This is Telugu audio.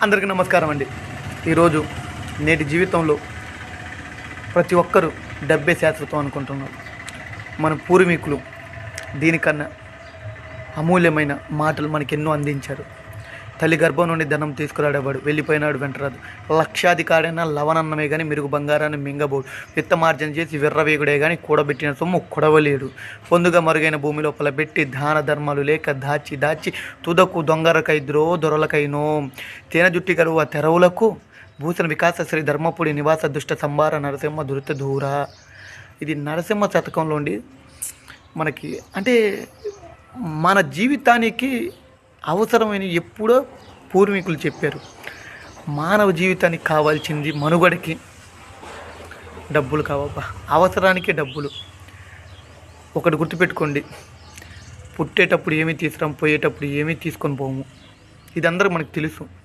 అందరికీ నమస్కారం అండి. ఈరోజు నేటి జీవితంలో ప్రతి ఒక్కరూ డబ్బే శాశ్వతం అనుకుంటున్నారు. మన పూర్వీకులు దీనికన్నా అమూల్యమైన మాటలు మనకెన్నో అందించారు. తల్లి గర్భం నుండి ధనం తీసుకురాడేవాడు, వెళ్ళిపోయినాడు వెంటరాదు. లక్షాధికారైనా లవనన్నమే కానీ మెరుగు బంగారాన్ని మింగబోడు. విత్తమార్జన చేసి విర్రవేగుడే కానీ కూడబెట్టిన సొమ్ము కొడవలేడు. పొందుగా మరుగైన భూమి లోపల పెట్టి దాన ధర్మాలు లేక దాచి దాచి తుదకు దొంగరకైద్రో దొరలకైనో తేన జుట్టి గరువ తెరవులకు భూషణ వికాస శ్రీ ధర్మపుడి నివాస దుష్ట సంభార నరసింహ దురిత దూర. ఇది నరసింహ శతకంలోండి మనకి అంటే మన జీవితానికి అవసరమైన ఎప్పుడో పూర్వీకులు చెప్పారు. మానవ జీవితానికి కావాల్సింది మనుగడకి డబ్బులు కావబ్బా, అవసరానికి డబ్బులు. ఒకటి గుర్తుపెట్టుకోండి, పుట్టేటప్పుడు ఏమీ తీసుకురాం, పోయేటప్పుడు ఏమీ తీసుకొని పోము. ఇది అందరూ మనకు తెలుసు.